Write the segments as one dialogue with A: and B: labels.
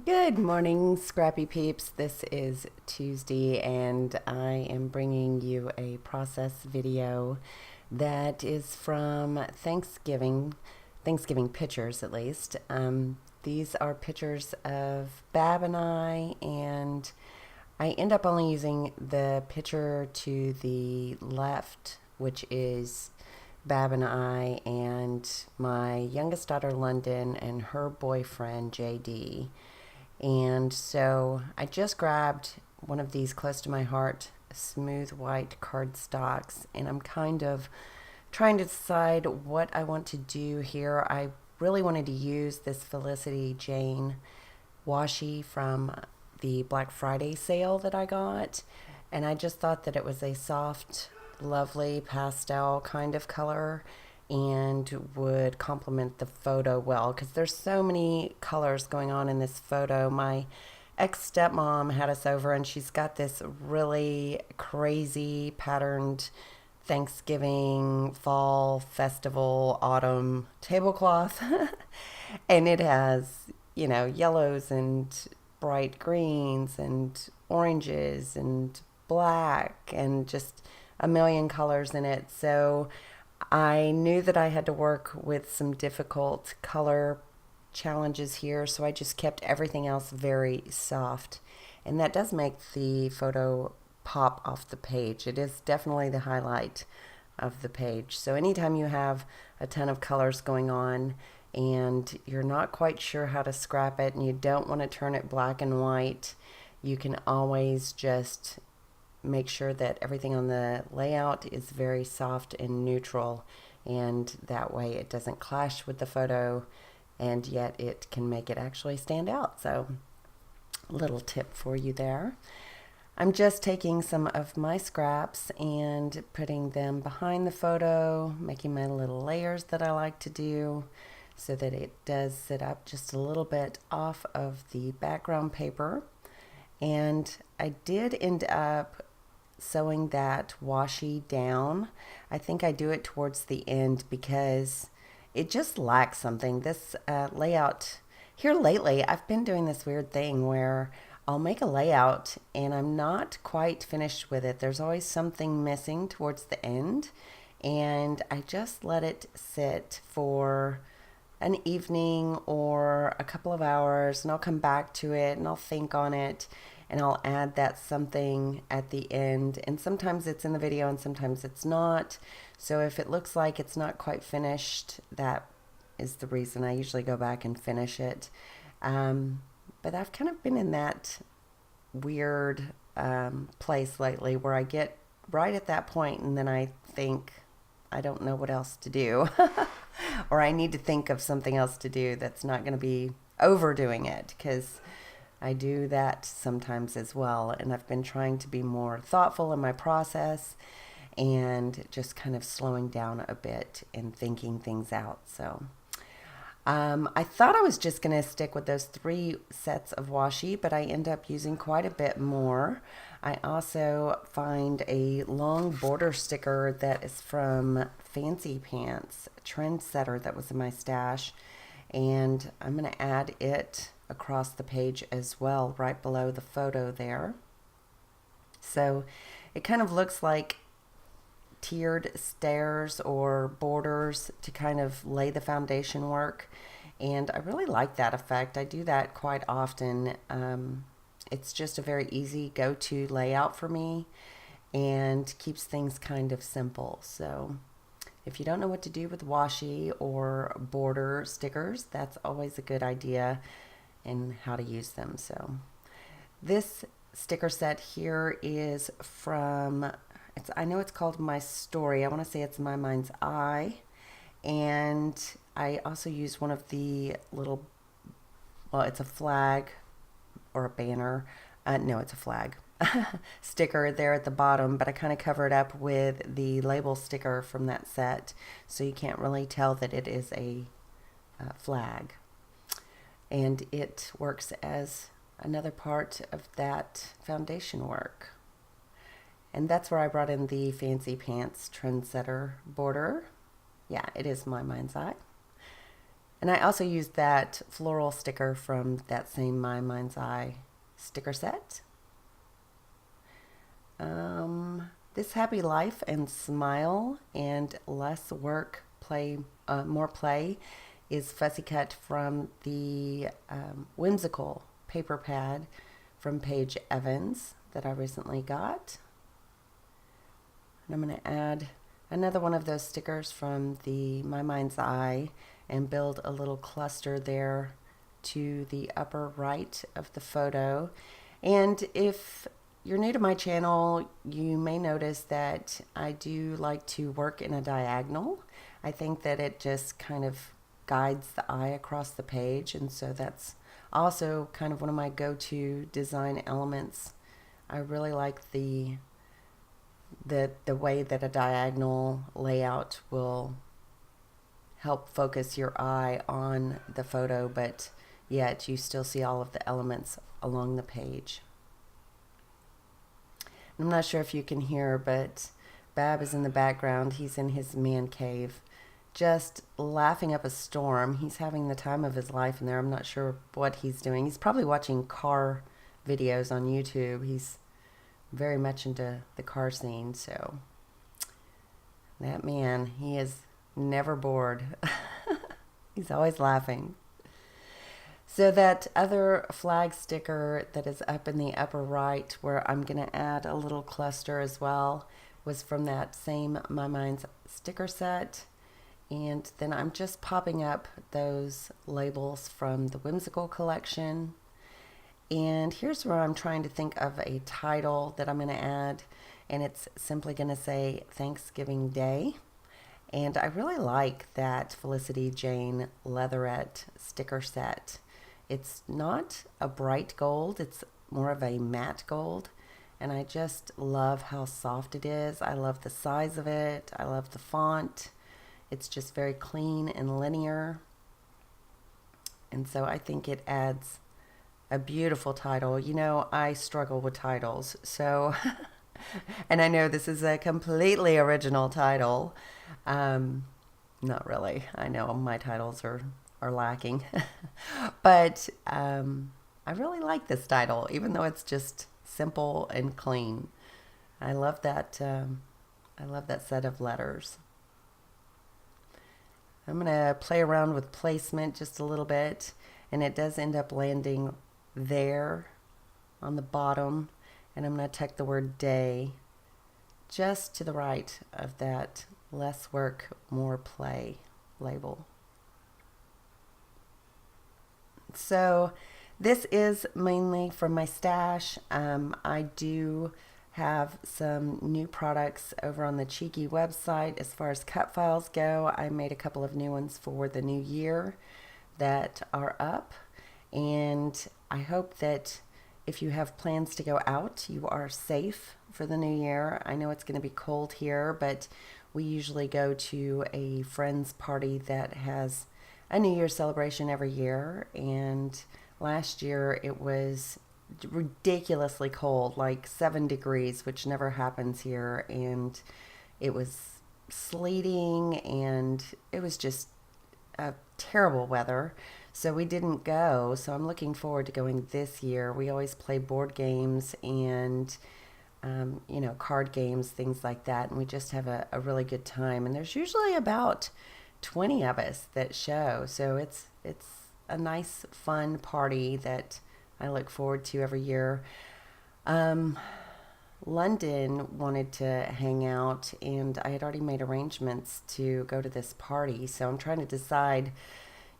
A: Good morning, Scrappy Peeps. This is Tuesday, and I am bringing you a process video that is from Thanksgiving pictures at least. These are pictures of Bab and I end up only using the picture to the left, which is Bab and my youngest daughter, London, and her boyfriend, JD. And so I just grabbed one of these close to my heart, smooth white cardstocks, and I'm kind of trying to decide what I want to do here. I really wanted to use this Felicity Jane washi from the Black Friday sale that I got, and I just thought that it was a soft, lovely pastel kind of color and would complement the photo well because there's so many colors going on in this photo. My ex stepmom had us over and she's got this really crazy patterned Thanksgiving, fall, festival, autumn tablecloth. And it has, yellows and bright greens and oranges and black and just a million colors in it. So I knew that I had to work with some difficult color challenges here, so I just kept everything else very soft. And that does make the photo pop off the page. It is definitely the highlight of the page. So anytime you have a ton of colors going on and you're not quite sure how to scrap it and you don't want to turn it black and white, you can always just make sure that everything on the layout is very soft and neutral, and that way it doesn't clash with the photo and yet it can make it actually stand out. So little tip for you there. I'm just taking some of my scraps and putting them behind the photo, making my little layers that I like to do so that it does sit up just a little bit off of the background paper. And I did end up sewing that washi down. I think I do it towards the end because it just lacks something. This layout here lately, I've been doing this weird thing where I'll make a layout and I'm not quite finished with it. There's always something missing towards the end, and I just let it sit for an evening or a couple of hours, and I'll come back to it and I'll think on it and I'll add that something at the end. And sometimes it's in the video and sometimes it's not. So if it looks like it's not quite finished, that is the reason. I usually go back and finish it. But I've kind of been in that weird place lately where I get right at that point and then I think, I don't know what else to do. Or I need to think of something else to do that's not going to be overdoing it, because I do that sometimes as well. And I've been trying to be more thoughtful in my process and just kind of slowing down a bit and thinking things out. So I thought I was just going to stick with those 3 sets of washi, but I end up using quite a bit more. I also find a long border sticker that is from Fancy Pants, Trendsetter, that was in my stash, and I'm going to add it across the page as well, right below the photo there. So it kind of looks like tiered stairs or borders to kind of lay the foundation work, and I really like that effect. I do that quite often. It's just a very easy go-to layout for me and keeps things kind of simple. So if you don't know what to do with washi or border stickers, that's always a good idea and how to use them. So this sticker set here is from, I know it's called My Story. I want to say it's My Mind's Eye. And I also use one of the little, well, it's a flag or a banner. No, it's a flag sticker there at the bottom, but I kind of cover it up with the label sticker from that set, so you can't really tell that it is a flag. And it works as another part of that foundation work. And that's where I brought in the Fancy Pants Trendsetter border. Yeah, it is My Mind's Eye. And I also used that floral sticker from that same My Mind's Eye sticker set. This happy life and smile and less work, more play is fussy cut from the whimsical paper pad from Paige Evans that I recently got. And I'm going to add another one of those stickers from the My Mind's Eye and build a little cluster there to the upper right of the photo. And if you're new to my channel, you may notice that I do like to work in a diagonal. I think that it just kind of guides the eye across the page, and so that's also kind of one of my go-to design elements. I really like the way that a diagonal layout will help focus your eye on the photo, but yet you still see all of the elements along the page. I'm not sure if you can hear, but Bab is in the background. He's in his man cave, just laughing up a storm. He's having the time of his life in there. I'm not sure what he's doing. He's probably watching car videos on YouTube. He's very much into the car scene, so that man, he is never bored. He's always laughing. So that other flag sticker that is up in the upper right, where I'm going to add a little cluster as well, was from that same My Mind's sticker set. And then I'm just popping up those labels from the Whimsical collection. And here's where I'm trying to think of a title that I'm going to add, and it's simply going to say Thanksgiving Day. And I really like that Felicity Jane leatherette sticker set. It's not a bright gold, it's more of a matte gold, and I just love how soft it is. I love the size of it. I love the font. It's just very clean and linear. And so I think it adds a beautiful title. You know, I struggle with titles, so and I know this is a completely original title. Not really. I know my titles are lacking. But I really like this title, even though it's just simple and clean. I love that set of letters. I'm going to play around with placement just a little bit, and it does end up landing there on the bottom, and I'm going to tuck the word day just to the right of that less work, more play label. So this is mainly from my stash. I do have some new products over on the Cheeky website. As far as cut files go, I made a couple of new ones for the new year that are up, and I hope that if you have plans to go out, you are safe for the new year. I know it's going to be cold here, but we usually go to a friend's party that has a New Year's celebration every year, and last year it was ridiculously cold, like 7 degrees, which never happens here, and it was sleeting, and it was just a terrible weather, so we didn't go. So I'm looking forward to going this year. We always play board games and you know, card games, things like that, and we just have a really good time, and there's usually about 20 of us that show, so it's a nice fun party that I look forward to every year. London wanted to hang out, and I had already made arrangements to go to this party, so I'm trying to decide.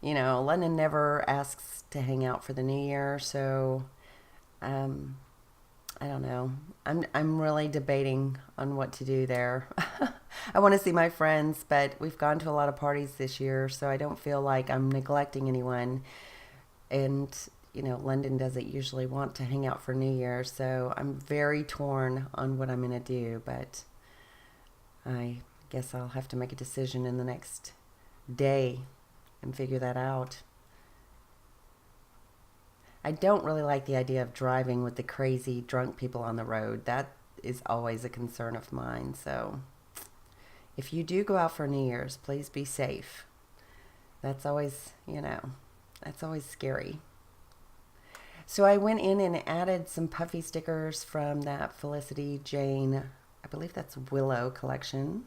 A: You know, London never asks to hang out for the new year, so I don't know. I'm really debating on what to do there. I want to see my friends, but we've gone to a lot of parties this year, so I don't feel like I'm neglecting anyone. And, you know, London doesn't usually want to hang out for New Year, so I'm very torn on what I'm going to do, but I guess I'll have to make a decision in the next day and figure that out. I don't really like the idea of driving with the crazy drunk people on the road. That is always a concern of mine. So if you do go out for New Year's, please be safe. That's always, you know, that's always scary. So I went in and added some puffy stickers from that Felicity Jane, I believe that's Willow collection.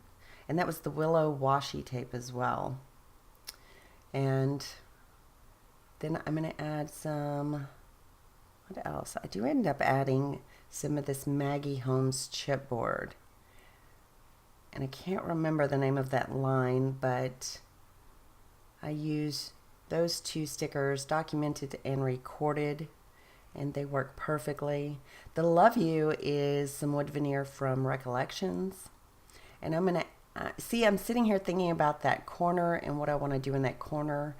A: And that was the Willow washi tape as well. And then I'm going to add some, what else? I do end up adding some of this Maggie Holmes chipboard. And I can't remember the name of that line, but I use those two stickers, documented and recorded, and they work perfectly. The Love You is some wood veneer from Recollections. And I'm going to, see, I'm sitting here thinking about that corner and what I want to do in that corner.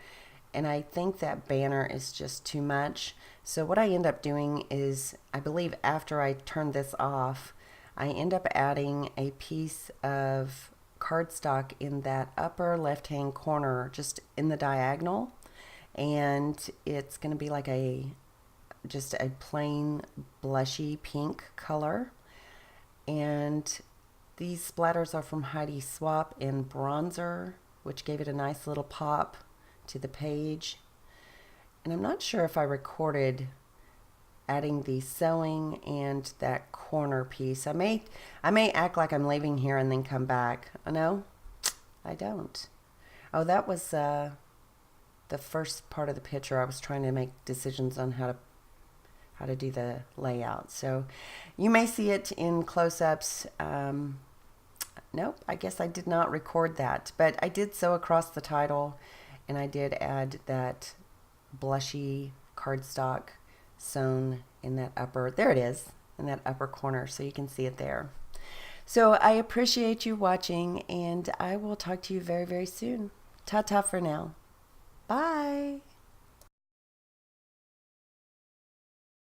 A: And I think that banner is just too much. So what I end up doing is, I believe after I turn this off, I end up adding a piece of cardstock in that upper left-hand corner, just in the diagonal. And it's going to be like just a plain blushy pink color. And these splatters are from Heidi Swapp in Bronzer, which gave it a nice little pop to the page. And I'm not sure if I recorded adding the sewing and that corner piece. I may act like I'm leaving here and then come back. Oh, no, I don't. Oh, that was the first part of the picture. I was trying to make decisions on how to do the layout. So you may see it in close-ups. Nope, I guess I did not record that, but I did sew across the title, and I did add that blushy cardstock sewn in that upper, there it is, in that upper corner, so you can see it there. So I appreciate you watching, and I will talk to you very, very soon. Ta-ta for now. Bye.